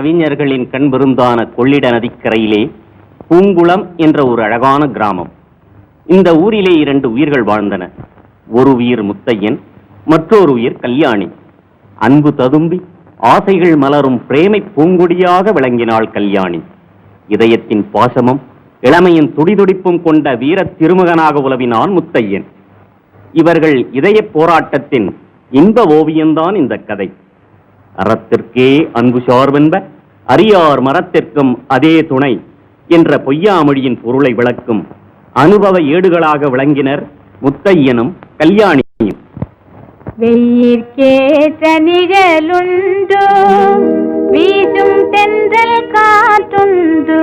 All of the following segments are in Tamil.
கவிஞர்களின் கண்பெருந்தான கொள்ளிட நதிக்கரையிலே பூங்குளம் என்ற ஒரு அழகான கிராமம். இந்த ஊரிலே 2 உயிர்கள் வாழ்ந்தன. ஒரு உயிர் முத்தையன், மற்றொரு உயிர் கல்யாணி. அன்பு ததும்பி ஆசைகள் மலரும் பிரேமை பூங்கொடியாக விளங்கினாள் கல்யாணி. இதயத்தின் பாசமும் இளமையின் துடிதுடிப்பும் கொண்ட வீர திருமகனாக உலவினான் முத்தையன். இவர்கள் இதய போராட்டத்தின் இன்ப ஓவியம்தான் இந்த கதை. அறத்திற்கே அன்பு சார்வென்ப அரியார் மரத்திற்கும் அதே துணை என்ற பொய்யாமொழியின் பொருளை விளக்கும் அனுபவ ஏடுகளாக விளங்கினர் முத்தையனும் கல்யாணியும். வெயிற்கேற்ற நிழலுண்டு, வீசும் தென்றல் காற்றுண்டு.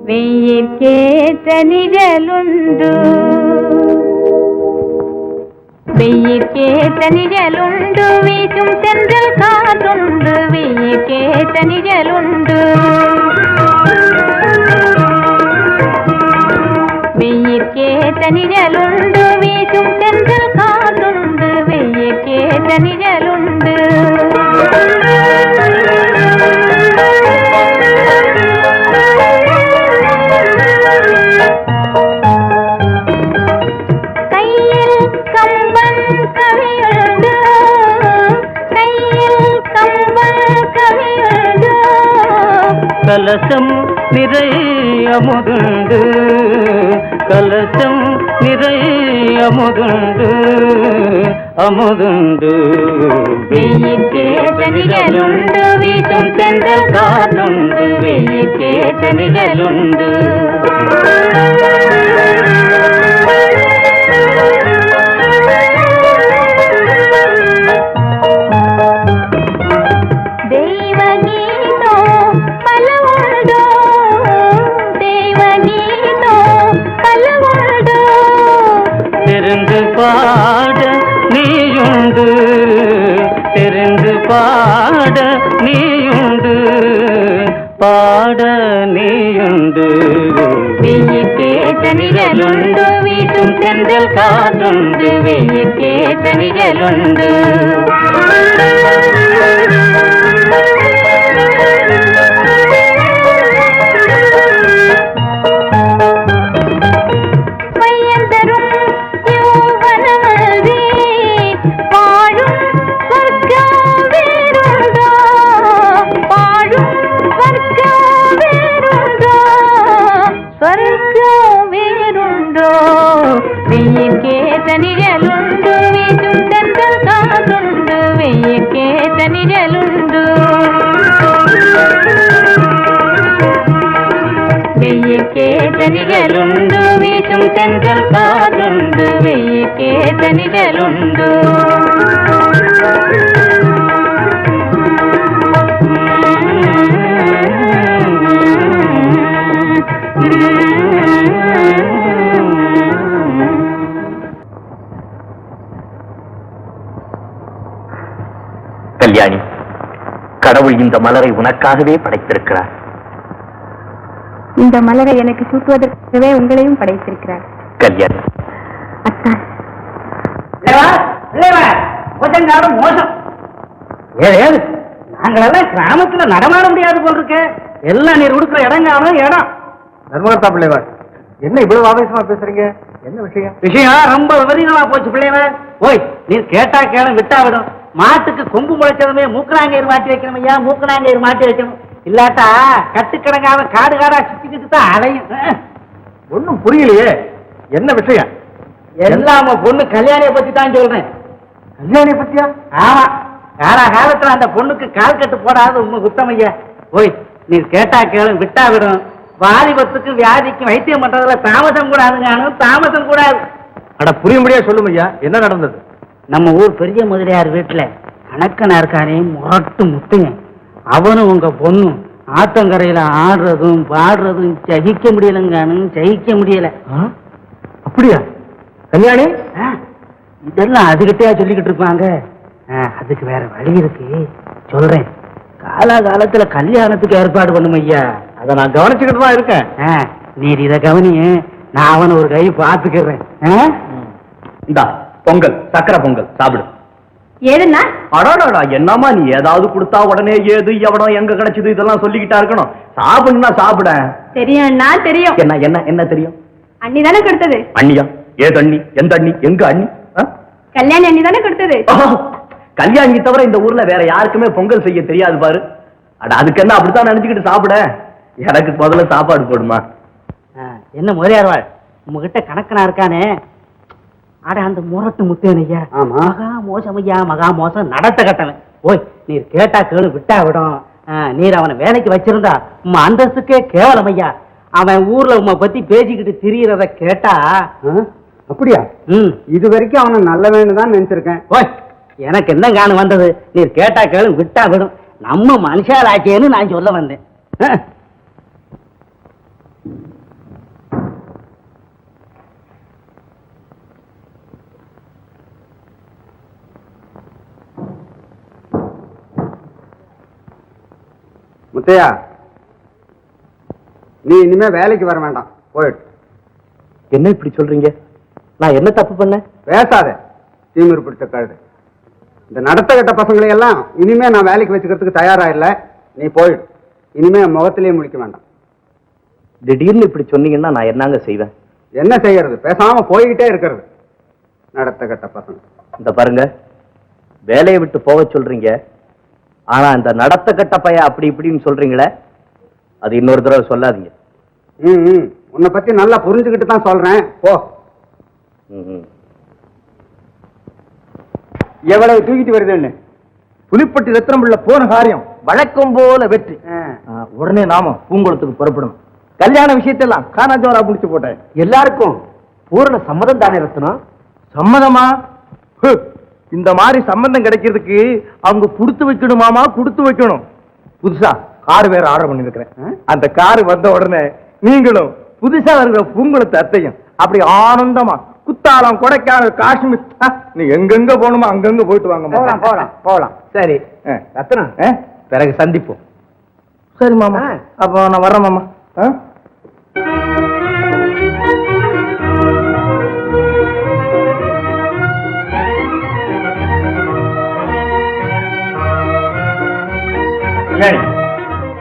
வெயிற்கேற்ற நிழலுண்டு, வெயிற்கேற்ற நிழலுண்டு, வீசும் தென்றல் காற்றுண்டு. வெயிற்கேற்ற நிழலுண்டு, வெயிற்கேற்ற நிழலுண்டு, வீசும் தென்றல் காற்றுண்டு. வெயிற்கேற்ற நிழலுண்டு. கலசம் நிறைய அமுதுண்டு, கலசம் நிறைய அமுதுண்டு, அமுதுண்டு. வெயிற்கேற்ற நிழலுண்டு, வீசும் தென்றல் காற்றுண்டு. வெயிற்கேற்ற நிழலுண்டு. தெரிந்து பாட நீயுண்டு, தெரிந்து பாட நீயுண்டு, பாட நீயுண்டு. வெயிற்கேற்ற நிழலுண்டு, வீசும் தென்றல் காற்றுண்டு. வெயிற்கேற்ற நிழலுண்டு. வெயிற்கேற்ற நிழலுண்டு, வீசும் தென்றல் காற்றுண்டு. வெயிற்கேற்ற நிழலுண்டு, வெயிற்கேற்ற நிழலுண்டு, வீசும் தென்றல் காற்றுண்டு. வெயிற்கேற்ற நிழலுண்டு. கல்யாணி, கடவுள் இந்த மலரை உனக்காகவே படைத்திருக்கிறார். இந்த மலரை எனக்கு சூட்டுவதற்காகவே உங்களையும் படைத்திருக்கிறார். கல்யாணி, கொஞ்சம் காலம் மோசம். ஏது நாங்களெல்லாம் கிராமத்துல நடமாட முடியாது போல் இருக்க. எல்லாம் நீர் உடுக்கிற இடங்கான இடம். தர்மகர்த்தா பிள்ளைவாள், என்ன இவ்வளவு ஆவேசமா பேசுறீங்க? என்ன விஷயம்? விஷயம் ரொம்ப விபரீதமா போச்சு பிள்ளைவன். ஓய், நீர் கேட்டா கேளும், விட்டா விடும். மாட்டுக்கு கொம்பு முளைச்சதுமே மூக்கணாங்கயிறு மாட்டி வைக்கணும் ஐயா, மூக்கணாங்கயிறு மாட்டி வைக்கணும். இல்லாட்டா கட்டுக்கணக்கான காடு காடா சுத்திக்கிட்டு தான் அலையும். ஒன்னும் புரியலையே, என்ன விஷயம்? எல்லாம் பொண்ணு கல்யாணியை பத்தி தான் சொல்றேன். கல்யாணியை பத்தியா? ஆமா, காலா காலத்துல அந்த பொண்ணுக்கு கால் கட்டு போடாது உங்க குத்தம் ஐயா. ஓய், நீர் கேட்டா கேளும், விட்டா விடும். வாலிபத்துக்கும் வியாதிக்கும் வைத்தியம் பண்றதுல தாமசம் கூடாதுங்க, தாமசம் கூடாது. அட புரியும்படியா சொல்லும் ஐயா, என்ன நடந்தது? நம்ம ஊர் பெரிய முதலியார் வீட்டுல கணக்கனா இருக்கானே முரட்டு முத்தையன், அவனும் உங்க பொண்ணும் ஆத்தங்கரையில ஆடுறதும் பாடுறதும் சகிக்க முடியலங்கானு, சகிக்க முடியல. அப்படியா? கல்யாணி இதெல்லாம் அதுகிட்டயா சொல்லிக்கிட்டு இருப்பாங்க. அதுக்கு வேற வழி இருக்கு, சொல்றேன். காலகாலத்துல கல்யாணத்துக்கு ஏற்பாடு பண்ணும் ஐயா. அதை நான் கவனிச்சுக்கிட்டு தான் இருக்கேன். நீர் இதை கவனிய, நான் அவனை ஒரு கை பார்த்துக்கிறேன். இந்தா பொங்கல், சக்கரை பொங்கல் சாப்பிடு. ஏதுன்னா அடாடாடா, என்னம்மா நீ ஏதாவது கொடுத்தா உடனே ஏது எவனோ எங்க கிடைச்சது இதெல்லாம் சொல்லிக்கிட்டா இருக்கணும். சாப்பிடுனா சாப்பிட. தெரியும்னா தெரியும். என்ன என்ன என்ன தெரியும்? அண்ணி தானே கொடுத்தது. அண்ணியா? ஏது அண்ணி? எந்த அண்ணி? எங்க அண்ணி? கல்யாணி அண்ணி தானே கொடுத்தது. கல்யாணி தவிர இந்த ஊர்ல வேற யாருக்குமே பொங்கல் செய்ய தெரியாது பாரு. அட அதுக்கு என்ன அப்படித்தான் நினைச்சுக்கிட்டு சாப்பிட. எனக்கு முதல்ல சாப்பாடு போடுமா. என்ன முதலியார்வாள் உங்ககிட்ட கணக்கனா இருக்கானே, அட அந்த முரட்டு முத்தேனையா மகா மோசம் ஐயா, மகா மோசம் நடத்த கட்டவன். ஓய் நீர் கேட்டா கேளு விட்டா விடும். நீர் அவனை வேலைக்கு வச்சிருந்தா உங்க அந்தஸ்துக்கே கேவலம் ஐயா. அவன் ஊர்ல உங்க பத்தி பேசிக்கிட்டு திரியறத கேட்டா. அப்படியா? இது வரைக்கும் அவனை நல்லவன்னு தான் நினைச்சிருக்கேன். ஓய் எனக்கு என்ன காணு வந்தது? நீர் கேட்டா கேளு விட்டா விடும். நம்ம மனுஷாலாச்சேன்னு நான் சொல்ல வந்தேன். முத்தையா, நீ இனிமே வேலைக்கு வர வேண்டாம், போயிட்டு. என்ன இப்படி சொல்றீங்க? நான் என்ன தப்பு பண்ணேன்? பேசாத, தீமிரு பிடிச்ச கழுது. இந்த நடத்த கட்ட பசங்களை எல்லாம் இனிமே நான் வேலைக்கு வச்சுக்கிறதுக்கு தயாரா இல்ல. நீ போயிடு. இனிமே முகத்திலேயே முடிக்க வேண்டாம். திடீர்னு இப்படி சொன்னீங்கன்னா நான் என்னங்க செய்வேன்? என்ன செய்யறது? பேசாம போய்கிட்டே இருக்கிறது. நடத்த கட்ட பசங்க. இந்த பாருங்க, வேலையை விட்டு போக சொல்றீங்க, ஆனா இந்த நடத்த கட்ட பையன் அப்படி இப்படின்னு சொல்றீங்களே, அது இன்னொரு தடவை சொல்லாதீங்க. உன்னை பத்தி நல்லா புரிஞ்சுக்கிட்டு தான் சொல்றேன், போ. எவ்வளவு தூக்கிட்டு வருதுன்னு. புலிப்பட்டி ரத்னம் உள்ள போன காரியம் வழக்கம் போல வெற்றி. உடனே நாம பூங்குளத்துக்கு புறப்படணும். கல்யாண விஷயத்தெல்லாம் காணாஜோரா முடிச்சு போட்டேன். எல்லாருக்கும் பூரண சம்மதம் தானே ரத்னம்? சம்மதமா? இந்த மாதிரி சம்பந்தம் கிடைக்கிறதுக்கு அவங்க கொடுத்து வைக்கணுமாமா, கொடுத்து வைக்கணும். புதுசா கார் வேற ஆர்டர் பண்ணிருக்கிறேன். அந்த கார் வந்த உடனே நீங்களும் புதுசா வருகிற பூங்குளத்து அத்தையும் அப்படி ஆனந்தமா குத்தாலம், கொடைக்கானல், காஷ்மீர், நீ எங்கெங்க போகணுமோ அங்கங்க போயிட்டு வாங்க. போலாம் போலாம் போலாம். சரி ரத்னம், பிறகு சந்திப்போம். சரி மாமா, அப்போ நான் வர்றேன் மாமா.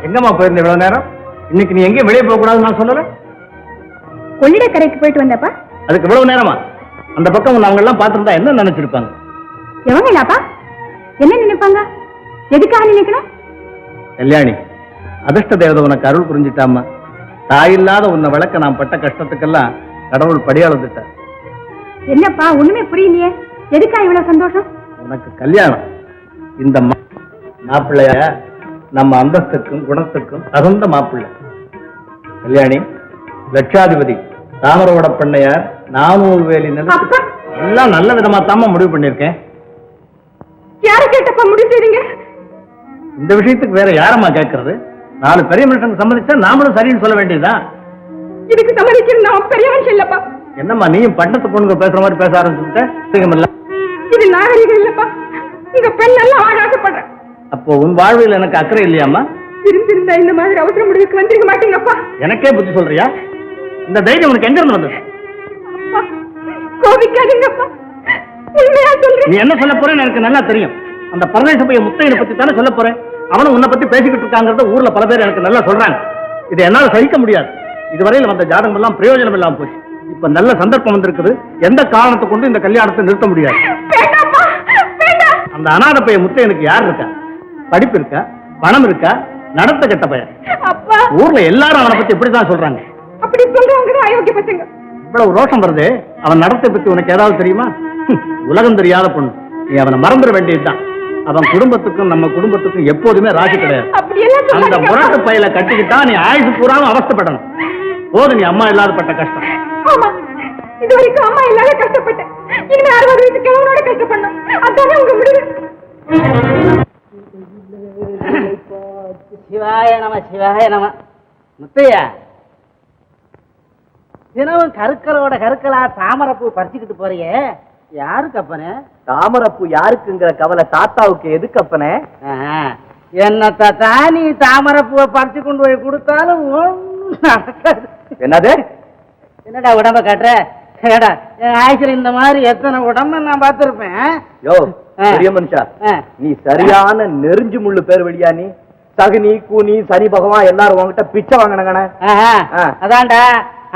எங்கம்மா போயிருந்த இவ்வளவு நேரம்? இன்னைக்கு நீ எங்கேயும் வெளியே போக கூடாதுன்னு நான் சொல்லல. கொள்ளிடக்கரைக்கு போயிட்டு வந்தப்பா. அதுக்கு இவ்வளவு நேரமா? அந்த பக்கம் அவங்க எல்லாம் பார்த்திருந்தா என்ன நினைச்சிருப்பாங்க? எவங்களாப்பா? என்ன நினைப்பாங்க? எதுக்காக நினைக்கணும்? கல்யாணி, அதிர்ஷ்ட தேவதை உனக்கு அருள் புரிஞ்சிட்டாமா. தாயில்லாத உன்னை வளர்க்க நான் பட்ட கஷ்டத்துக்கெல்லாம் கடவுள் படியாளந்துட்டார். என்னப்பா ஒண்ணுமே புரியலையே, எதுக்கா இவ்வளவு சந்தோஷம்? உனக்கு கல்யாணம். இந்த மாப்பிள்ளைய நம்ம அந்தஸ்துக்கும் குணத்துக்கும் தகுந்த மாப்பிள்ளை. கல்யாணி, லட்சாதிபதி தாமரவோட பண்ணையார் 400 வேலி நிலத்து எல்லாம் நல்ல விதமா தாமா முடிவு பண்ணிருக்கேன். யார கேட்டப்ப முடிவு செய்றீங்க? இந்த விஷயத்துக்கு வேற யாரம்மா கேட்கறது? 4 பெரிய மனுஷனுக்கு சம்மதிச்சா நாமளும் சரின்னு சொல்ல வேண்டியதுதான். இதுக்கு சம்மதிக்கிறது நான் பெரிய மனுஷன் இல்லப்பா. என்னம்மா நீயும் பட்டத்து பொண்ணுங்க பேசுற மாதிரி பேச ஆரம்பிச்சுட்ட? இது நாகரிகம் இல்லப்பா. உங்க பெண் நல்லா வாழ ஆசைப்படுறேன். அப்போ உன் வாழ்வில் எனக்கு அக்கறை இல்லையாமா? இருந்திருந்தா இந்த மாதிரி அவசர முடிவுக்கு வந்திருக்க மாட்டீங்கப்பா. எனக்கே புத்தி சொல்றியா? இந்த தைரியம் உனக்கு எங்க இருந்து வந்தது? கோபிக்காதீங்கப்பா, உண்மையா சொல்றேன். நீ என்ன சொல்ல போறேன்னு எனக்கு நல்லா தெரியும். அந்த பரதேச பையன் முத்தையனை பத்தி தானே சொல்ல போறேன். அவனும் உன்னை பத்தி பேசிக்கிட்டு இருக்காங்கிறத ஊர்ல பல பேர் எனக்கு நல்லா சொல்றாங்க. இதை என்னால சகிக்க முடியாது. இதுவரையில் வந்த ஜாதகம் எல்லாம் பிரயோஜனம் இல்லாம போச்சு. இப்ப நல்ல சந்தர்ப்பம் வந்திருக்குது. எந்த காரணத்தை கொண்டு இந்த கல்யாணத்தை நிறுத்த முடியாது. அந்த அநாத பையன் முத்தையனுக்கு யார் இருக்கா? படிப்பு இருக்கா? பணம் இருக்கா? நடத்த கெட்ட பையன். ஊர்ல எல்லாரும் அவனை பத்தி இப்படிதான் சொல்றாங்க. அப்படி சொல்றவங்க அயோக்கிய பசங்க. இவ்வளவு ரோஷம் வருது. அவன் நடத்தை பத்தி உனக்கு ஏதாவது தெரியுமா? உலகம் தெரியாத பொண்ணு. நீ அவனை மறந்துட வேண்டியதுதான். அவன் குடும்பத்துக்கும் நம்ம குடும்பத்துக்கும் எப்போதுமே ராசி கிடையாது. அந்த முரட்டு பையில கட்டிக்கிட்டா நீ ஆயுசு பூராவும் அவஸ்தைப்படணும். போது நீ அம்மா இல்லாத பட்ட கஷ்டம். இது வரைக்கும் அம்மா இல்லாத கஷ்டப்பட்டேன். இனிமே 60 வயசு கிழவனோட கஷ்டப்படணும். அதானே உங்க முடிவு. சிவாய நம, சிவாய நம. முத்தையா, தினமும் கருக்களோட கருக்களா தாமரப்பூ பறிச்சுக்கிட்டு போறியே, யாருக்கு அப்பனே? தாமரப்பூ யாருக்குங்கிற கவலை தாத்தாவுக்கு எதுக்கு அப்பனே? என்ன தாத்தா, நீ தாமரப்பூவை பறிச்சு கொண்டு போய் கொடுத்தாலும் ஒண்ணும் நடக்காது. என்னது? என்னடா உடம்ப காட்டுற? என் ஆயுசில் இந்த மாதிரி எத்தனை உடம்ப நான் பார்த்திருப்பேன். யோ, பெரிய மனுஷா நீ சரியான நெருஞ்சு முள்ளு பேர் வெளியா நீ சகுனி கூனி சனி பகவான் எல்லாரும் உங்ககிட்ட பிச்சை வாங்கினங்கண்ணே. அதான்டா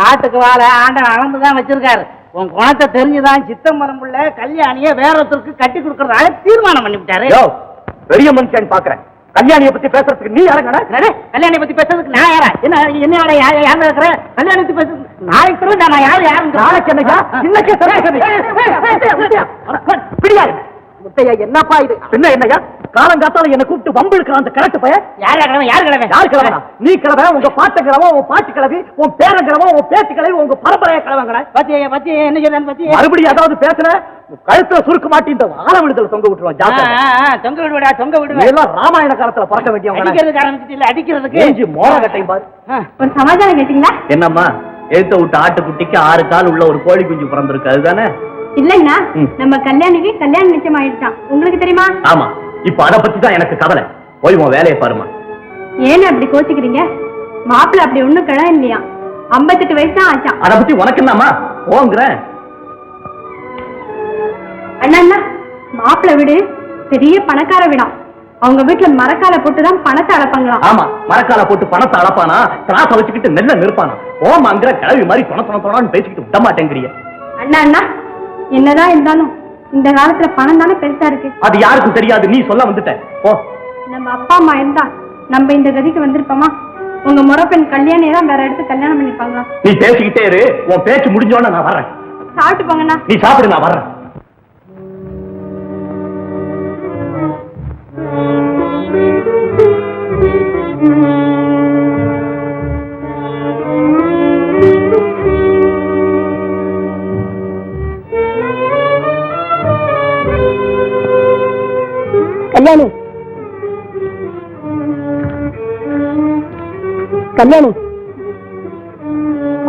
ஆட்டுக்கு வாழ ஆண்டன் அளந்துதான் வச்சிருக்காரு. உன் குணத்தை தெரிஞ்சுதான் சித்தம்பரம் புள்ள கல்யாணிய வேற ஒருத்தருக்கு கட்டி கொடுக்கறதாக தீர்மானம் பண்ணிவிட்டாரு. பெரிய மனுஷன் பாக்குறேன். கல்யாணியை பத்தி பேசுறதுக்கு நீ யாருங்கடா? கல்யாணி பத்தி பேசுறதுக்கு நான் யாரா? என்ன யாரு இருக்கிற கல்யாணத்தை பேசுறது நாளைக்கு நான் யாரு யாரு நாளைக்கு என்னைக்கா இன்னைக்கே பிடியாது முத்தையா. என்னப்பா இது? என்ன என்னையா காலங்காத்தால என்ன கூப்பிட்டு வம்பு இருக்கிற அந்த கரெக்ட் பையன் யார் கிழமை? யார் கிழமை? யார் கிழமை? நீ கிழமை, உங்க பாட்டு கிழமை, உன் பாட்டு கிழவி, உன் பேர கிழமை, உன் பேச்சு கிழவி, உங்க பரம்பரைய கிழவங்கடா. பத்தியா பத்தியா என்ன சொல்றான்னு பத்தியா? மறுபடியும் ஏதாவது பேசுற கழுத்துல சுருக்க மாட்டி இந்த ஆல விடுதல தொங்க விட்டுருவான். தொங்க விடுவா தொங்க விடுவா. எல்லாம் ராமாயண காலத்துல பறக்க வேண்டியவங்க. அடிக்கிறதுக்கு ஆரம்பிச்சிட்டு இல்ல அடிக்கிறதுக்கு மோர கட்டையும் பாரு. ஒரு சமாதானம் கேட்டீங்களா? என்னம்மா எழுத்த விட்டு ஆட்டுக்குட்டிக்கு 6 கால் உள்ள ஒரு கோழி குஞ்சு பிறந்திருக்கு, அதுதானே? இல்லைங்கண்ணா, நம்ம கல்யாணிக்கு கல்யாணம் நிச்சயம் ஆயிடுச்சான். உங்களுக்கு தெரியுமா? ஆமா, இப்ப அத பத்தி தான் எனக்கு கவலை. போய் உன் வேலையை பாருமா. ஏன்னு அப்படி கோச்சிக்கிறீங்க? மாப்பிள்ள அப்படி ஒண்ணும் கிழ இல்லையா, 58 வயசு தான் ஆச்சான். அத பத்தி உனக்கு என்னம்மா போங்கிறேன். அண்ணா அண்ணா, மாப்பிள்ள வீடு பெரிய பணக்கார வீடாம். அவங்க வீட்டுல மரக்கால போட்டுதான் பணத்தை அளப்பாங்களாம். ஆமா, மரக்கால போட்டு பணத்தை அளப்பானா, திராச வச்சுக்கிட்டு நெல்ல நிற்பானா. ஓமாங்கிற கிழவி மாதிரி தொண பேசிக்கிட்டு விட மாட்டேங்கிறிய. அண்ணா அண்ணா, என்னதான் இருந்தாலும் இந்த காலத்துல பணம் தானே பெருசா இருக்கு. அது யாருக்கும் தெரியாது, நீ சொல்ல வந்துட்ட. ஓ, நம்ம அப்பா அம்மா இருந்தா நம்ம இந்த கதிக்கு வந்திருப்போமா? உங்க முறப்பெண் கல்யாணியை தான் வேற இடத்துக்கு கல்யாணம் பண்ணிருப்பாங்களா? நீ பேசிக்கிட்டே இரு, உன் பேச்சு முடிஞ்சோன்னு நான் வர்றேன். சாப்பிட்டு போங்கண்ணா. நீ சாப்பிடு, நான் வர்றேன். கல்யாணி, கல்யாணி,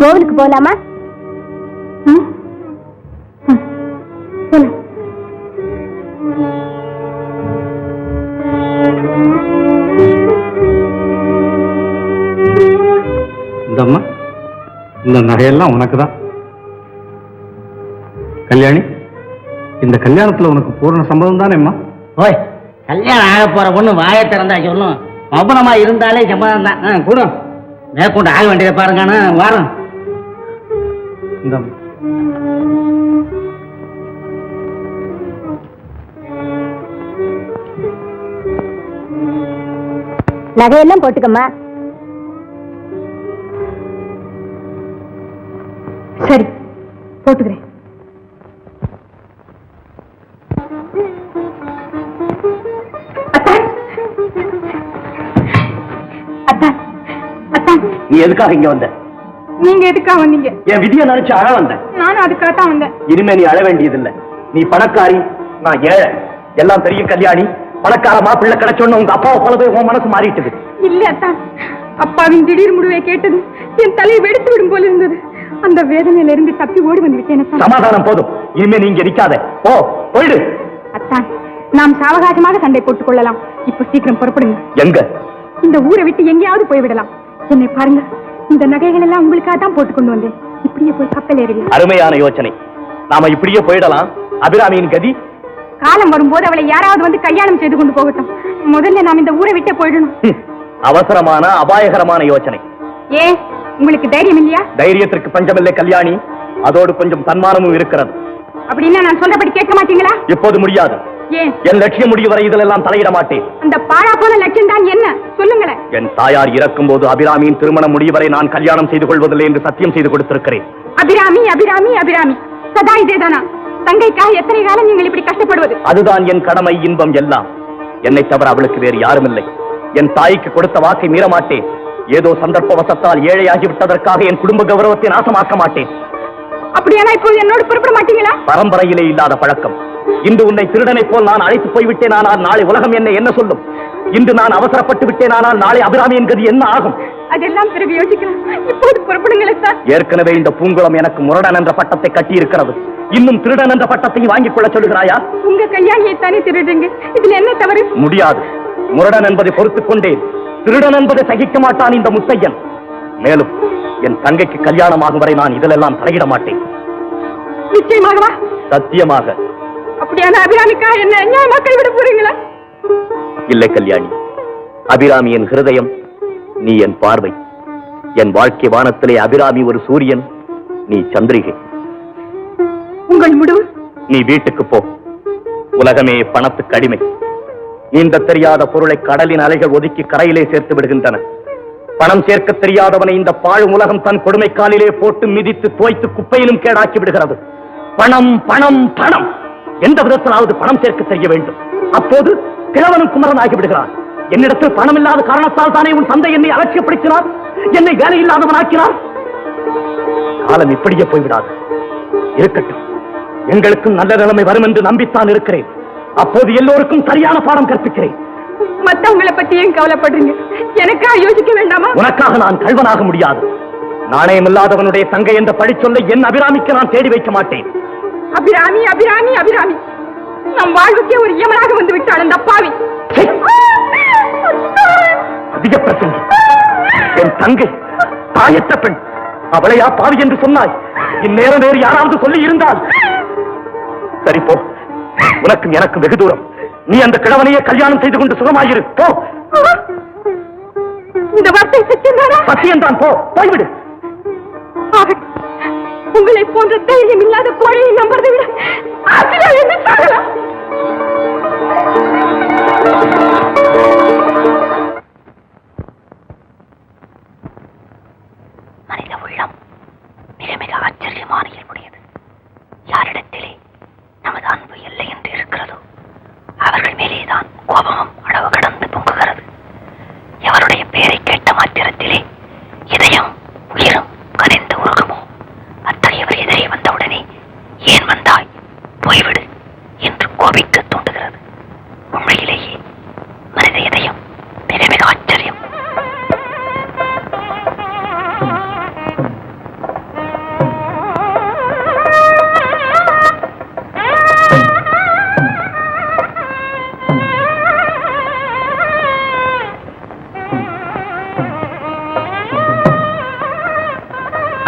கோவிலுக்கு போலாமா? இந்தம்மா, இந்த நகையெல்லாம் உனக்கு தான். கல்யாணி, இந்த கல்யாணத்துல உனக்கு பூரண சம்மதம் தானேம்மா? ஓய், கல்யாணம் ஆக போற பொண்ணு வாயை திறந்தா சொல்லும். மௌனமா இருந்தாலே சம்மதம் தான். கூட மேற்கொண்டு ஆக வேண்டியதை பாருங்க. வாரம் இந்த நகையெல்லாம் போட்டுக்கம்மா. சரி, போட்டுக்கிறேன். நீ எதுக்காக இங்க வந்த? நீங்க எதுக்காக வந்தீங்க? என் விதியை நினைச்சு அழ வந்தேன். நானும் அதுக்காக தான் வந்தேன். இனிமே நீ அழ வேண்டியதில்லை. நீ பணக்காரி, நான் ஏழை, எல்லாம் தெரியும். கல்யாணி, பணக்கார மாப்பிள்ளை கிடைச்சோன்னு உங்க அப்பாவை போலவே உன் மனசு மாறிட்டுது. இல்ல அத்தான், அப்பாவின் திடீர் முடிவை கேட்டது என் தலையை வெடித்து விடும் போல இருந்தது. அந்த வேதனையில இருந்து தப்பி ஓடி வந்து விட்டேன். சமாதானம் போதும், இனிமே நீங்க நிக்காத. போ, போயிடு. அத்தான், நாம் சாவகாசமாக சண்டை போட்டுக் கொள்ளலாம். இப்ப சீக்கிரம் புறப்படுங்க. எங்க? இந்த ஊரை விட்டு எங்கேயாவது போய்விடலாம். என்னை பாருங்க, இந்த நகைகள் எல்லாம் உங்களுக்காக தான் போட்டுக் கொண்டு வந்தேன். இப்படியே போய் கப்பல் ஏறுவீங்க. அருமையான யோசனை. நாம இப்படியே போயிடலாம். அபிராமியின் கதி? காலம் வரும்போது அவளை யாராவது வந்து கல்யாணம் செய்து கொண்டு போகட்டும். முதல்ல நாம் இந்த ஊரை விட்டே போயிடணும். அவசரமான அபாயகரமான யோசனை. ஏன், உங்களுக்கு தைரியம் இல்லையா? தைரியத்திற்கு பஞ்சமில்லை கல்யாணி, அதோடு கொஞ்சம் தன்மானமும் இருக்கிறது. அப்படின்னா நான் சொல்றபடி கேட்க மாட்டீங்களா? இப்போது முடியாது. ஏன்? என் லட்சியம் முடிவு வரை இதிலெல்லாம் தலையிட மாட்டேன். அந்த பாழா போன லட்சியம் தான் என்ன? சொல்லுங்களேன். என் தாயார் இறக்கும் போது அபிராமியின் திருமணம் முடிவரை நான் கல்யாணம் செய்து கொள்வதில்லை என்று சத்தியம் செய்து கொடுத்திருக்கிறேன். அபிராமி அபிராமி அபிராமி, சதா இதேதானா? தங்கைக்காக எத்தனை காலம் நீங்கள் இப்படி கஷ்டப்படுவது? அதுதான் என் கடமை, இன்பம் எல்லாம். என்னை தவிர அவளுக்கு வேறு யாரும் இல்லை. என் தாய்க்கு கொடுத்த வாக்கை மீற மாட்டேன். ஏதோ சந்தர்ப்ப வசத்தால் ஏழையாகி விட்டதற்காக என் குடும்ப கௌரவத்தை நாசமாக்க மாட்டேன். அப்படியானா இப்போது என்னோடு புறப்பட மாட்டீங்களா? பரம்பரையிலே இல்லாத பழக்கம். இன்று உன்னை திருடனை போல் நான் அழைத்து போய்விட்டேனானால் நாளை உலகம் என்ன சொல்லும்? இன்று நான் அவசரப்பட்டு விட்டேனானால் நாளை அபிராமியின் கதி என்ன ஆகும்? அதெல்லாம் பிறகு யோசிக்கலாம். இப்போது புறப்படுங்களே சார். ஏற்கனவே இந்த பூங்குளம் எனக்கு முரடன் என்ற பட்டத்தை கட்டி இருக்கிறது. இன்னும் திருடன் என்ற பட்டத்தையும் வாங்கிக் கொள்ள சொல்லுகிறாயா? உங்க கல்யாணியை தானே திருடுங்க, இதுல என்ன தவறு? முடியாது. முரடன் என்பதை பொறுத்துக் கொண்டேன், திருடன் என்பதை சகிக்க மாட்டான் இந்த முத்தையன். மேலும் என் தங்கைக்கு கல்யாணமாகும் வரை நான் இதிலெல்லாம் தலையிட மாட்டேன். நிச்சயமாகவா? சத்தியமாக. அப்படியான அபிராமிக்கா என்ன அநியாயமா கைவிட போறீங்களா? இல்லை கல்யாணி, அபிராமி என் ஹிருதயம், நீ என் பார்வை. என் வாழ்க்கை வானத்திலே அபிராமி ஒரு சூரியன், நீ சந்திரிகை. உங்கள் முடிவு? நீ வீட்டுக்கு போ. உலகமே பணத்துக்கு அடிமை. நீந்த தெரியாத பொருளை கடலின் அலைகள் ஒதுக்கி கரையிலே சேர்த்து விடுகின்றன. பணம் சேர்க்க தெரியாதவனை இந்த பாழும் உலகம் தன் கொடுமை காலிலே போட்டு மிதித்து தோய்த்து குப்பையிலும் கேடாக்கி விடுகிறது. பணம் பணம் பணம், எந்த விதத்திலாவது பணம் சேர்க்க தெரிய வேண்டும். அப்போது கிழவனும் குமரன் ஆகி விடுகிறார். என்னிடத்தில் பணம் இல்லாத காரணத்தால் தானே உன் தந்தை என்னை அலட்சியப்படுத்தினார், என்னை வேலை இல்லாதவன் ஆக்கினார். காலம் இப்படியே போய்விடாது. இருக்கட்டும், எங்களுக்கும் நல்ல நிலைமை வரும் என்று நம்பித்தான் இருக்கிறேன். அப்போது எல்லோருக்கும் சரியான பாடம் கற்பிக்கிறேன். மத்தவங்களை பத்தி ஏன் கவலைப்படுறீங்க? எனக்காக யோசிக்க வேண்டாமா? உனக்காக நான் கல்வனாக முடியாது. நாணயமில்லாதவனுடைய தங்கை என்ற பழிச்சொல்லை என் அபிராமிக்கு நான் தேடி வைக்க மாட்டேன். அபிராமி அபிராமி அபிராமி, நம் வாழ்வுக்கே ஒரு யமனாக வந்து விட்டாள் அந்த பாவி. அதிக பிரசங்கி, என் தங்கை தாயற்ற பெண், அவளையா பாவி என்று சொன்னாய்? இந்நேரம் வேறு யாராவது சொல்லி இருந்தால் சரி போ. உனக்கும் எனக்கு வெகு தூரம். நீ அந்த கிழவனையே கல்யாணம் செய்து கொண்டு சுகமாயிரு. போ. இந்த வார்த்தை சத்தியம்தானா? சத்தியம்தான். போ, போய்விடு. உங்களை போன்ற தைரியம் இல்லாத கோழையை நம்புறதை விட ஆசிரியர் என்ன சொல்லலாம்? மனித உள்ளம் மிக மிக ஆச்சரியமான இயல்புடையது. யாரிடத்திலே நமது அன்பு இல்லை என்று இருக்கிறதோ அவர்கள் மேலேதான் கோபமும் அளவு கடந்து பொங்குகிறது. எவருடைய பெயரை கேட்ட மாத்திரத்திலே இதயம் உயிரும் கனிந்து உருகுமோ அத்தகையவர் எதிரே வந்தவுடனே ஏன் வந்தாய், போய்விடு என்று கோபிக்க தூண்டுகிறது. உண்மையிலேயே மனித இதயம் மிக மிக ஆச்சரியம்.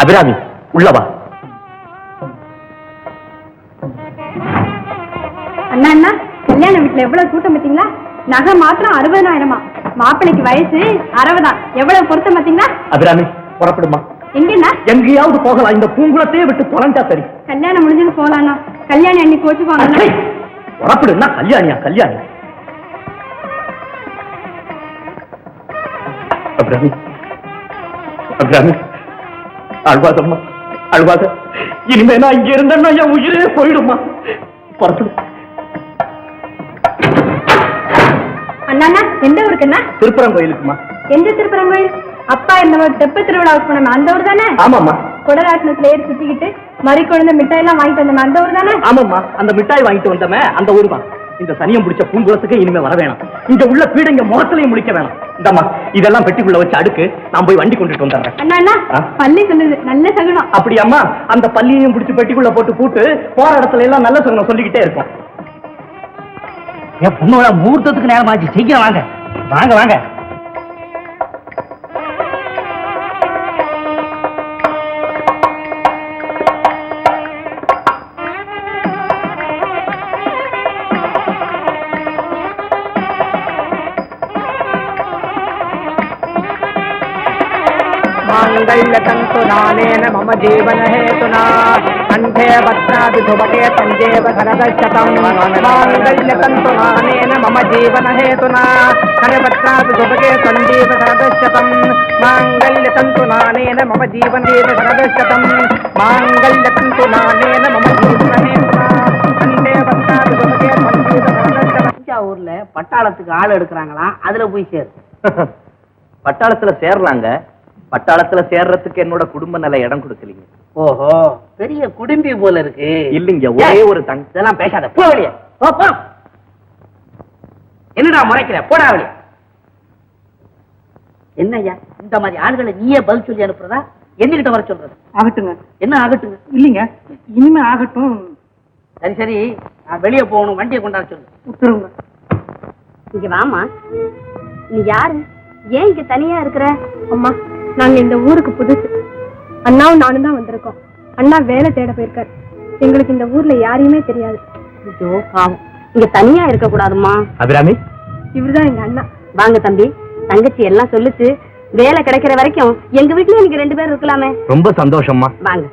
அபிராமி, உள்ளவா. அண்ணா அண்ணா, கல்யாண வீட்டுல எவ்வளவு கூட்டம் பார்த்தீங்களா? நகை மாத்திரம் 60,000. மாப்பிள்ளைக்கு வயசு 60. எவ்வளவு பொருத்தம் பார்த்தீங்களா? அபிராமி, புறப்படுமா. எங்கண்ணா? எங்கேயாவது போகலாம். இந்த பூங்குளத்தையே விட்டு தொலைஞ்சா சரி. கல்யாணம் முடிஞ்சது போலாண்ணா. கல்யாணம் அன்னைக்கு கோச்சுக்குவாங்க. புறப்படுன்னா கல்யாணியா? கல்யாணி. அபிராமி, அபிராமி, அழுவாதம்மா, அழுவாத. இனிமே நான் இங்க இருந்தேன்னா என் உயிரே போயிடுமா. புறப்படு. அண்ணா, எந்த ஊருக்குண்ணா? திருப்பரம் கோயிலுக்குமா. எந்த திருப்பரம் கோயில்? அப்பா இந்த தெப்ப திருவிழாவுக்கு போனோம், அந்த ஊர் தானே? ஆமாம்மா. குடராட்டினத்துல ஏறி சுத்திக்கிட்டு மறி குழந்தை மிட்டாய் எல்லாம் வாங்கிட்டு வந்தோம், அந்த ஊர் தானே? ஆமாம்மா, அந்த மிட்டாய் வாங்கிட்டு வந்தோமே அந்த ஊர் தான். இந்த சனியம் பிடிச்ச பூங்குளத்துக்கு இனிமே வர வேணாம். இங்க உள்ள பீடங்க முகத்திலையும் முடிக்க வேணாம். இந்தம்மா, இதெல்லாம் பெட்டிக்குள்ள வச்சு அடுக்கு. நான் போய் வண்டி கொண்டுட்டு வந்துடுறேன். அண்ணா, பள்ளி சொல்லுது நல்ல சகுனம். அப்படியாம்மா? அந்த பள்ளியையும் பிடிச்சி பெட்டிக்குள்ள போட்டு பூட்டு போற இடத்துல எல்லாம் நல்ல சகுனம் சொல்லிக்கிட்டே இருக்கும். என் பொண்ணோட முகூர்த்தத்துக்கு நேரமாச்சு, சீக்கிரம் வாங்க. வாங்க வாங்க. मांगल्यतंतु नानेन मम जीवन हेतुना कंठे भद्रादि ध्रुवके पंजेव धरदशतम् मांगल्यतंतु नानेन मम जीवन हेतुना कंठे भद्रादि ध्रुवके पंजेव धरदशतम् मांगल्यतंतु नानेन मम जीवन धरदशतम् मांगल्यतंतु नानेन मम जीवन हेतुना कंठे भद्रादि ध्रुवके पंजेव धरदशतम्. ஊர்ல பட்டாளத்துக்கு ஆள் எடுக்கிறாங்களாம், அதுல போய் சேரு. பட்டாளத்துல சேர்றாங்க. பட்டாளத்துல சேர்றதுக்கு என்னோட குடும்ப நிலை இடம் கொடுக்கலீங்க. ஓஹோ, பெரிய குடும்பி போல இருக்கு. இல்லைங்க, ஒரே ஒரு இதெல்லாம் பேசாத, போ வெளியே. என்னடா முறைக்கிற? போடா வெளியே. என்னய்யா இந்த மாதிரி ஆளுகளை நீயே பதில் சொல்லி அனுப்புறதா, என்னகிட்ட வர சொல்றது? ஆகட்டுங்க. என்ன ஆகட்டுங்க? இல்லைங்க, இனிமே ஆகட்டும். சரி சரி, நான் வெளியே போகணும், வண்டியை கொண்டாட சொல்லு. உத்தரவுங்க. இங்க வாமா. நீ யாரு? ஏன் இங்க தனியா இருக்கிற? அம்மா, நாங்க இந்த ஊருக்கு புதுசு. அண்ணாவும் நானும் தான் வந்திருக்கோம். அண்ணா வேலை தேட போயிருக்காரு. எங்களுக்கு இந்த ஊர்ல யாரையுமே தெரியாது. ஐயோ பாவம், இங்க தனியா இருக்க கூடாதுமா. அபிராமி, இவர்தான் எங்க அண்ணா. வாங்க தம்பி, தங்கச்சி எல்லாம் சொல்லுச்சு. வேலை கிடைக்கிற வரைக்கும் எங்க வீட்டுல நீங்க 2 பேர் இருக்கலாமே. ரொம்ப சந்தோஷம்மா. வாங்க.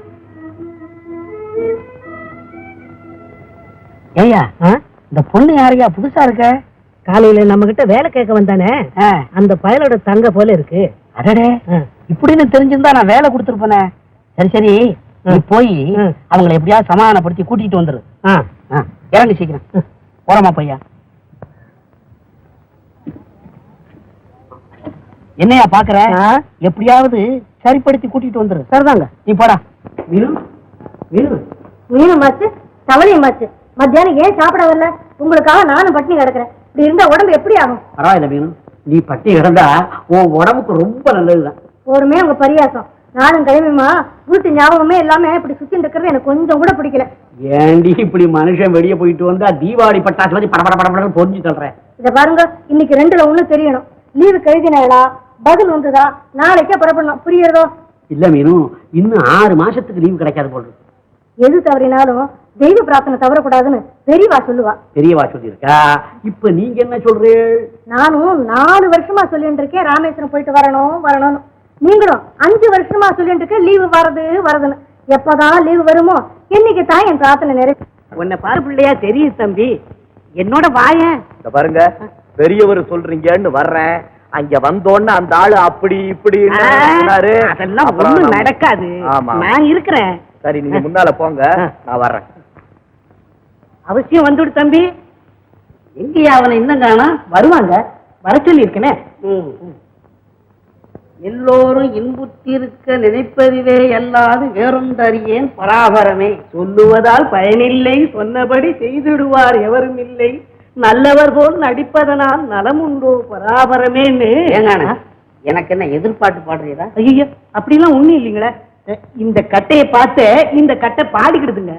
ஏய்யா, இந்த பொண்ணு யாரையா புதுசா இருக்க? காலையில நம்ம கிட்ட வேலை கேட்க வந்தானே, அந்த பயலோட தங்க போல இருக்கு. அடடே, இப்படின்னு தெரிஞ்சிருந்தா நான் வேலை கொடுத்துருப்பேனே. சரி சரி, நீ போய் அவங்களை எப்படியாவது சமாதானப்படுத்தி கூட்டிட்டு வந்துரு. இறங்கு சீக்கிரம். போறமா பையா. என்னையா பாக்குற? எப்படியாவது சரிப்படுத்தி கூட்டிட்டு வந்துரு. சரிதாங்க. நீ போடா. மீனும் மாச்சு, தவளையும் மாச்சு. மத்தியானம் ஏன் சாப்பிட வரல? உங்களுக்காக நானும் பட்டினி கிடக்குறேன். இப்படி இருந்தா உடம்பு எப்படி ஆகும்? பரவாயில்ல மீனு, நீ பட்டி கிடந்தா உன் உடம்புக்கு ரொம்ப நல்லதுதான். ஒருமே உங்க பரியாசம். நானும் கிளம்பிமா வீட்டு ஞாபகமே எல்லாமே இப்படி சுத்தி இருக்கிறது எனக்கு கொஞ்சம் கூட பிடிக்கல. ஏண்டி இப்படி மனுஷன் வெளியே போயிட்டு வந்தா தீபாவளி பட்டாசு மாதிரி படபட படபடன்னு பொறிஞ்சு சொல்றேன். இத பாருங்க, இன்னைக்கு 2ல 1 தெரியணும். லீவு கழுதினா பதில் ஒன்றுதா, நாளைக்கே புறப்படணும். புரியுறதோ? இல்ல மீனு, இன்னும் 6 மாசத்துக்கு லீவு கிடைக்காது போடுறது. எது தவறினாலும் தெய்வ பிரார்த்தனை தவறக்கூடாதுன்னு பெரியவா சொல்லுவா. பெரியவா சொல்லியிருக்கா. இப்ப நீங்க என்ன சொல்றீங்க? நானும் 4 வருஷமா சொல்லிட்டு இருக்கேன் ராமேஸ்வரம் போயிட்டு வரணும் வரணும்னு. நீங்களும் 5 வருஷமா சொல்லிட்டு இருக்க லீவு வருதுன்னு. எப்பதான் லீவு வருமோ என்னைக்கு தான் என் பிரார்த்தனை நிறைவேறும். உன்னை பாரு பிள்ளையா தெரியுது தம்பி. என்னோட வாயன் பாருங்க, பெரியவர் சொல்றீங்கன்னு வர்றேன். அங்க வந்தோன்னு அந்த ஆளு அப்படி இப்படி அதெல்லாம் ஒண்ணும் நடக்காது. நான் இருக்கிறேன். சரி, நீங்க முன்னால போங்க, நான் வர்றேன். அவசியம் வந்துடு தம்பி. எங்கயா அவனை இன்னும் காணா? வருவாங்க, வர சொல்லி இருக்கனே. எல்லோரும் இன்புற்றிருக்க நினைப்பதிலே அல்லாது வேறொன்றறியேன் பராபரமே. சொல்லுவதால் பயனில்லை, சொன்னபடி செய்திடுவார் எவரும் இல்லை. நல்லவர் போல் நடிப்பதனால் நலமுண்டோ பராபரமேன்னு. ஏங்கான எனக்கு என்ன எதிர்பார்த்து பாடுறீதா? ஐயா, அப்படிலாம் ஒண்ணும் இல்லைங்களே. இந்த கட்டையை பார்த்து இந்த கட்டை பாடிக்கிடுதுங்க.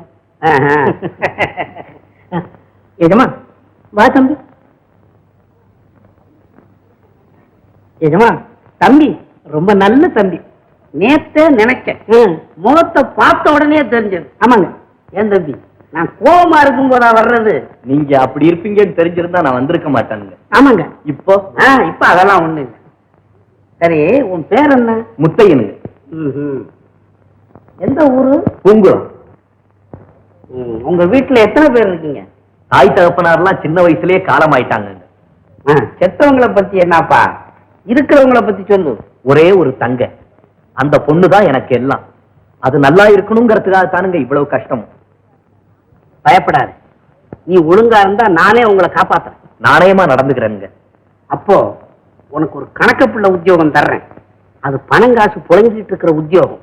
ஏஜமா வா தம்பி. ஏஜமா, தம்பி ரொம்ப நல்ல தம்பி. நேத்தே நினைக்க முகத்தை பார்த்த உடனே தெரிஞ்சது. ஆமாங்க. ஏன் தம்பி, நான் கோபமா இருக்கும் போதா வர்றது? நீங்க அப்படி இருப்பீங்கன்னு தெரிஞ்சிருந்தா நான் வந்திருக்க மாட்டானுங்க. ஆமாங்க. இப்போ இப்ப அதெல்லாம் ஒண்ணு இல்லை. சரி, உன் பேர் என்ன? முத்தையனுங்க. எந்த ஊரு? பூங்குளம். உங்க வீட்டுல எத்தனை பேர் இருக்கீங்க? தாய் தகப்பனார்லாம் சின்ன வயசுலயே காலமாயிட்டாங்க. செத்தவங்களை பத்தி என்னப்பா, இருக்கிறவங்கள பத்தி சொல்லு. ஒரே ஒரு தங்க, அந்த பொண்ணுதான் எனக்கு எல்லாம். அது நல்லா இருக்கணுங்கிறதுக்காக தானுங்க இவ்வளவு கஷ்டம். பயப்படாது, நீ ஒழுங்கா இருந்தா நானே உங்களை காப்பாத்துறேன். நாணயமா நடந்துக்கிறேங்க. அப்போ உனக்கு ஒரு கணக்குப்புள்ள உத்தியோகம் தர்றேன். அது பணங்காசு புழங்கிட்டு இருக்கிற உத்தியோகம்.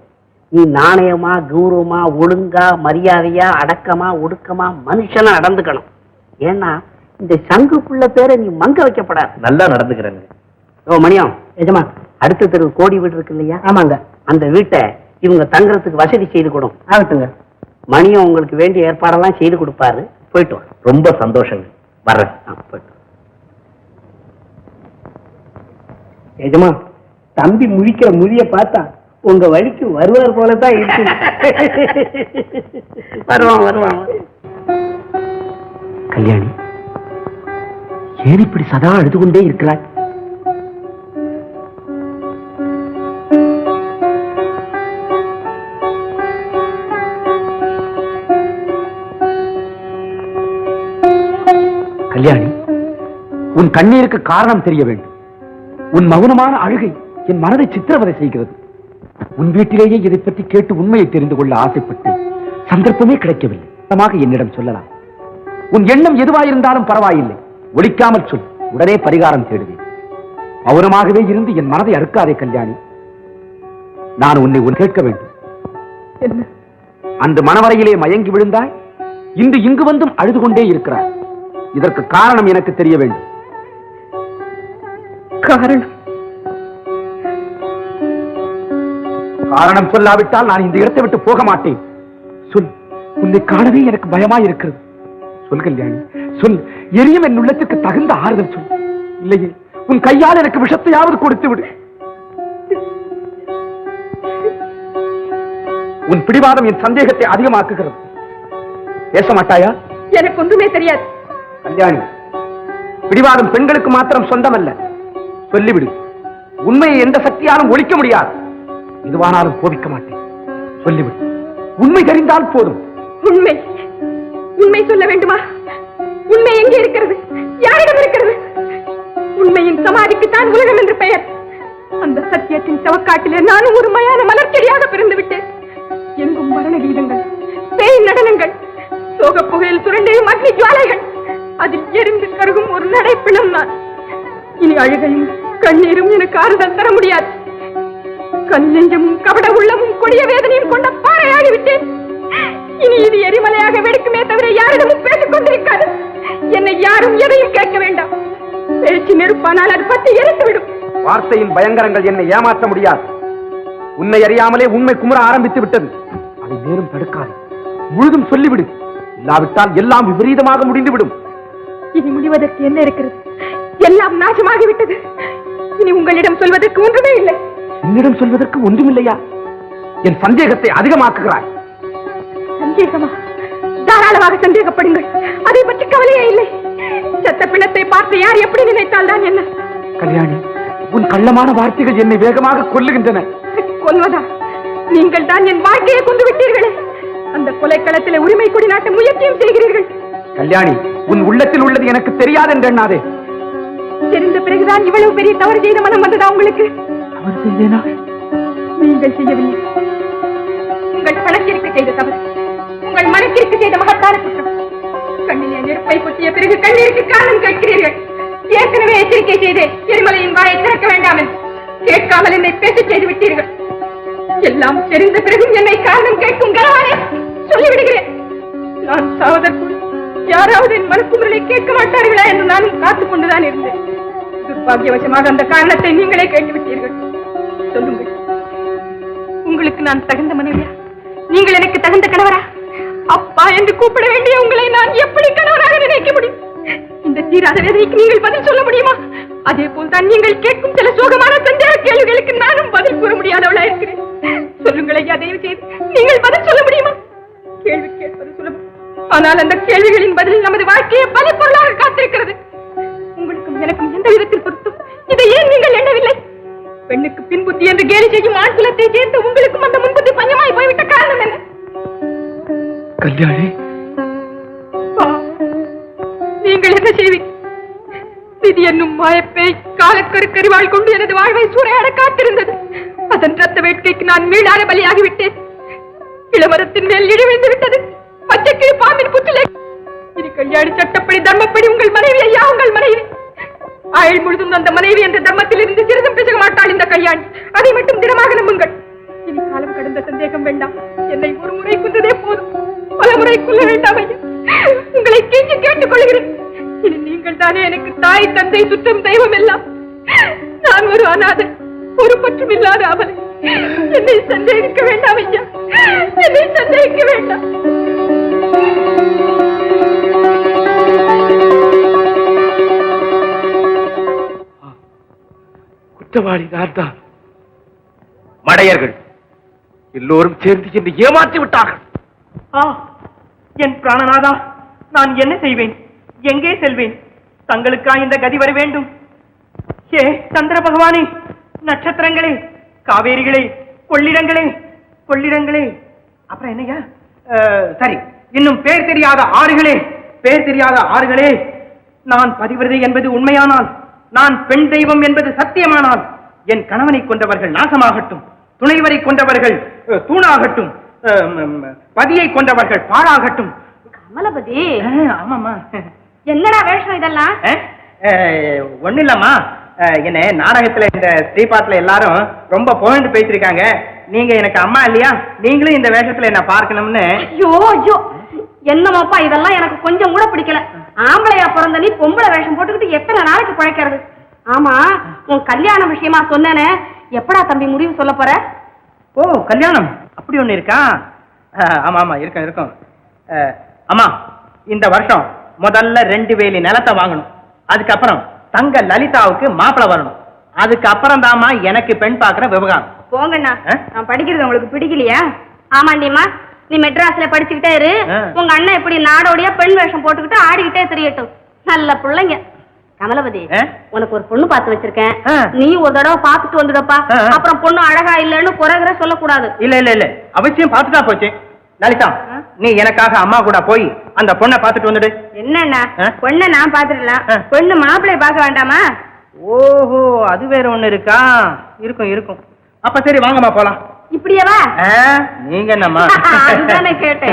நீ நாணயமா, கௌரவமா, ஒழுங்கா, மரியாதையா, அடக்கமா, ஒடுக்கமா மனுஷனா நடந்துக்கணும். ஏன்னா இந்த சங்குக்குள்ள பேரை நீ மங்க வைக்கப்படாது. நல்லா நடந்துக்கிறேங்க. ஓ மணியம், எஜமா, அடுத்த தெரு கோடி வீடு இருக்கு இல்லையா? ஆமாங்க. அந்த வீட்டை இவங்க தங்குறதுக்கு வசதி செய்து கொடும். ஆகட்டுங்க. மணியம் உங்களுக்கு வேண்டிய ஏற்பாடெல்லாம் செய்து கொடுப்பாரு. போயிட்டு வா. ரொம்ப சந்தோஷங்க. வர்றேன். போயிட்டு. ஏஜமா, தம்பி முழிக்கிற மொழிய பார்த்தா உங்க வழிக்கு வருவார் போலதான் இருக்கு. வருவான் வருவான். கல்யாணி, ஏன் இப்படி சதா அழுது கொண்டே இருக்கிறாய்? கல்யாணி, உன் கண்ணீருக்கு காரணம் தெரிய வேண்டும். உன் மௌனமான அழுகை என் மனதை சித்திரவதை செய்கிறது. உன் வீட்டிலேயே இதை பற்றி கேட்டு உண்மையை தெரிந்து கொள்ள ஆசைப்பட்டு சந்தர்ப்பமே கிடைக்கவில்லை. என்னிடம் சொல்லலாம். உன் எண்ணம் எதுவாயிருந்தாலும் பரவாயில்லை, ஒழிக்காமல் சொல், உடனே பரிகாரம் தேடுவேன். மௌனமாகவே இருந்து என் மனதை அறுக்காதே கல்யாணி. நான் உன்னை கேட்க வேண்டும். அந்த மணவரையிலே மயங்கி விழுந்தாய், இன்று இங்கு வந்தும் அழுது கொண்டே இருக்கிறாய். இதற்கு காரணம் எனக்கு தெரிய வேண்டும். காரணம் சொல்லாவிட்டால் நான் இந்த இடத்தை விட்டு போக மாட்டேன். சொல், உன்னை காணவே எனக்கு பயமாய் இருக்கிறது. சொல் கல்யாணி, சொல். எரியும் என் உள்ளத்துக்கு தகுந்த ஆறுதல் சொல். இல்லையே உன் கையால் எனக்கு விஷத்தையாவது கொடுத்து விடு. உன் பிடிவாதம் என் சந்தேகத்தை அதிகமாக்குகிறது. பேச மாட்டாயா? எனக்கு ஒன்றுமே தெரியாது. கல்யாணி, பிடிவாதம் பெண்களுக்கு மாத்திரம் சொந்தமல்ல. சொல்லிவிடு. உண்மையை எந்த சக்தியாலும் ஒழிக்க முடியாது. இதுவானாலும் கோபிக்க மாட்டேன். சொல்லிவிடு. உண்மை தெரிந்தால் போதும். உண்மை உண்மை சொல்ல வேண்டுமா? உண்மை எங்கே இருக்கிறது? யாரிடம் இருக்கிறது? உண்மையின் சமாதிக்குத்தான் உலகம் என்று பெயர். அந்த சத்தியத்தின் சவக்காட்டிலே நானும் ஒரு மயான மலர்ச்செடியாக பிறந்து விட்டேன். எங்கும் மரண கீதங்கள், பேய் நடனங்கள், சோக புகையில் சுரண்டையும் அக்னி ஜுவாலைகள், அதில் எரிந்து கருகும் ஒரு நடைப்பிணம் நான். இனி அழுகையும் கண்ணீரும் எனக்கு ஆறுதல் தர முடியாது. கல் நெஞ்சமும் கபட உள்ளமும் கொடிய வேதனையும் கொண்ட பாறையாகிவிட்டேன். இனி இது எரிமலையாக வெடிக்குமே தவிர யாரிடமும் பேசிக் கொண்டிருக்காது. என்னை யாரும் எதையும் கேட்க வேண்டாம். பேச்சு நெருப்பானால் அது பற்றி எரித்துவிடும். வார்த்தையின் பயங்கரங்கள் என்னை ஏமாற்ற முடியாது. உன்னை அறியாமலே உண்மை குமுற ஆரம்பித்து விட்டது. அதை மேலும் தடுக்காது. முழுதும் சொல்லிவிடு. இல்லாவிட்டால் எல்லாம் விபரீதமாக முடிந்துவிடும். இனி முடிவதற்கு என்ன இருக்கிறது? எல்லாம் நாசமாகிவிட்டது. இனி உங்களிடம் சொல்வதற்கு ஒன்றுமே இல்லை. என்னிடம் சொல்வதற்கு ஒன்றுமில்லையா? என் சந்தேகத்தை அதிகமாக்குகிறாய். சந்தேகமா? தாராளமாக சந்தேகப்படுங்கள். அதை பற்றி கவலையே இல்லை. செத்த பிணத்தை பார்த்து யார் எப்படி நினைத்தால் தான் என்ன? கல்யாணி, உன் கள்ளமான வார்த்தைகள் என்னை வேகமாக கொல்லுகின்றன. கொல்வதா? நீங்கள் தான் என் வாழ்க்கையை கொண்டு விட்டீர்களே. அந்த கொலைக்களத்திலே உரிமை கொடி நாட்ட முயற்சியும் செய்கிறீர்கள். கல்யாணி, உன் உள்ளத்தில் உள்ளது எனக்கு தெரியாது என்று எண்ணாதே. தெரிந்த பிறகுதான் இவ்வளவு பெரிய தவறு செய்த மனம் வந்ததா உங்களுக்கு? தவறு செய்தேனா? நீங்கள் செய்யவில்லை. உங்கள் பணத்திற்கு செய்த தவறு, உங்கள் மனத்திற்கு செய்த மகத்தான குற்றம். கண்ணிலே நெருப்பை கொட்டிய பிறகு கண்ணீருக்கு காரணம் கேட்கிறீர்கள். ஏற்கனவே எச்சரிக்கை செய்து எரிமலையின் வாயை திறக்க வேண்டாம் என்று கேட்காமல் என்னை பேச செய்து விட்டீர்கள். எல்லாம் தெரிந்த பிறகும் என்னை காரணம் கேட்கும் கனவானே சொல்லிவிடுகிறேன். நான் சாவதற்குள் யாராவது என் மனக்குமுறலை கேட்க மாட்டார்களா என்று நானும் காத்துக் கொண்டுதான் இருந்தேன். துர்பாகியவசமாக அந்த காரணத்தை நீங்களே கேட்டுவிட்டீர்கள். சொல்லுங்கள், உங்களுக்கு நான் தகுந்த மனைவியா? நீங்கள் எனக்கு தகுந்த கணவரா? அப்பா என்று கூப்பிட வேண்டிய உங்களை நான் எப்படி கணவராக நினைக்க முடியும்? இந்த தீராத வேதனைக்கு நீங்கள் பதில் சொல்ல முடியுமா? அதே போல் தான் நீங்கள் கேட்கும் சில சோகமான சந்தேக கேள்விகளுக்கு நானும் பதில் கூற முடியாதவளா இருக்கிறேன். சொல்லுங்கள் ஐயா, தயவு செய்து நீங்கள் பதில் சொல்ல முடியுமா? கேள்வி கேட்பது சுலபம், ஆனால் அந்த கேள்விகளின் பதில் நமது வாழ்க்கையை பல பொருளாக காத்திருக்கிறது. உங்களுக்கும் எனக்கும் எந்த விதத்தில் பொருத்தும்? இதை ஏன் நீங்கள் எண்ணவில்லை? பெண்ணுக்கு பின்புத்தி என்று கேலி செய்யும் ஆண் குலத்தை சேர்த்து உங்களுக்கும் அந்த முன்புத்தி பஞ்சமாய் போய்விட்ட காரணம் என்ன? கல்யாணி, நீங்கள் என்ன செய்வீங்க? விதி என்னும் மாயப்பை காலக்கருக்கறிவாள் கொண்டு எனது வாழ்வை சூறையாட காத்திருந்தது. அதன் ரத்த வேட்கைக்கு நான் மீளான பலியாகிவிட்டேன். இளமரத்தின் மேல் இடிவிழுந்து விட்டது. பச்சைக்கிளி பாம்பின் புற்றிலே. இது கல்யாணி சட்டப்படி தர்மப்படி உங்கள் மனைவி ஐயா, உங்கள் மனைவி. ஆயுள் முழுதும் அந்த மனைவி என்ற தர்மத்தில் இருந்து சிறிதும் பிசக மாட்டாள் இந்த கல்யாணி. அதை மட்டும் திடமாக நம்புங்கள். இனி காலம் கடந்த சந்தேகம் வேண்டாம். என்னை ஒரு முறை கொன்றதே போதும், பல முறை கொல்ல வேண்டாம் ஐயா. உங்களை கெஞ்சி கேட்டுக் கொள்கிறேன். இனி நீங்கள் தானே எனக்கு தாய், தந்தை, சுற்றம், தெய்வம் எல்லாம். நான் ஒரு அநாதை, ஒரு பற்றும் இல்லாத அவனை. என்னை சந்தேகிக்க வேண்டாம் ஐயா, என்னை சந்தேகிக்க வேண்டாம். குற்றவாளி நான் தான். மடையர்கள் எல்லோரும் சேர்ந்து என்னை ஏமாற்றி விட்டார்கள். என் பிராணநாதா, நான் என்ன செய்வேன்? எங்கே செல்வேன்? தங்களுக்கா இந்த கதி வர வேண்டும்? ஏ சந்திர பகவானே, நட்சத்திரங்களே, காவேரிகளே, கொள்ளிடங்களே, கொள்ளிடங்களே, அப்புறம் என்னையா? சரி, இன்னும் பேர் தெரியாத ஆறுகளே, பேர் தெரியாத ஆறுகளே, நான் பதிவிரதை என்பது உண்மையானால், நான் பெண் தெய்வம் என்பது சத்தியமானால், என் கணவனை கொண்டவர்கள் நாசமாகட்டும், துணைவரை கொண்டவர்கள் தூணாகட்டும், பதியை கொண்டவர்கள் பாழாகட்டும். கமலபதி, ஆமாமா. என்னடா வேஷம் இதெல்லாம்? ஒண்ணு இல்லம்மா, என்ன நாடகத்துல இந்த ஸ்ரீபாத்துல எல்லாரும் ரொம்ப புகழ்ந்து பேசிருக்காங்க. நீங்க எனக்கு அம்மா இல்லையா, நீங்களும் இந்த வேஷத்துல என்ன பார்க்கணும்னு. ஐயோ ஐயோ, என்னமாப்பா இதெல்லாம் எனக்கு கொஞ்சம் கூட பிடிக்கல. ஆம்பளையா பிறந்த நீ பொம்பளை வேஷம் போட்டுக்கிட்டு எத்தனை நாளைக்கு பழைக்கிறது? ஆமா, உன் கல்யாண விஷயமா சொன்னேனே, எப்படா தம்பி முடிவு சொல்ல போற? ஓ, கல்யாணம் அப்படி ஒண்ணு இருக்கா? ஆமா ஆமா, இருக்கும் இருக்கும். அம்மா, இந்த வருஷம் முதல்ல 2 வேலி நிலத்தை வாங்கணும். அதுக்கப்புறம் தங்க லலிதாவுக்கு மாப்பிளை வரணும். அதுக்கப்புறம் தாமா எனக்கு பெண் பாக்குற விவகாரம். போங்கண்ணா, நான் படிக்கிறது உங்களுக்கு பிடிக்கலையா? ஆமாண்டிம்மா, நீ மெட்ராஸ்ல படிச்சுக்கிட்டே இரு. உங்க அண்ணன் இப்படி நாடோடியா பெண் வேஷம் போட்டுக்கிட்டு ஆடிக்கிட்டே தெரியட்டும். நல்ல பிள்ளைங்க. கமலபதி, உனக்கு ஒரு பொண்ணு பார்த்து வச்சிருக்கேன். நீ ஒரு தடவை பார்த்துட்டு வந்துடப்பா. அப்புறம் பொண்ணு அழகா இல்லன்னு குறைகிற சொல்லக்கூடாது. இல்ல இல்ல இல்ல, அவசியம் பார்த்துட்டா போச்சு. லலிதா, நீ எனக்காக அம்மா கூட போய் அந்த பொண்ணை பார்த்துட்டு வந்துடு. என்னன்னா பொண்ணை நான் பாத்துடலாம், பொண்ணு மாப்பிள்ளைய பார்க்க வேண்டாமா? ஓஹோ, அது வேற ஒண்ணு இருக்கா? இருக்கும் இருக்கும். அப்ப சரி, வாங்கம்மா போலாம். இப்படியே வா. நீங்க என்னம்மா? அதுதானே கேட்டேன்.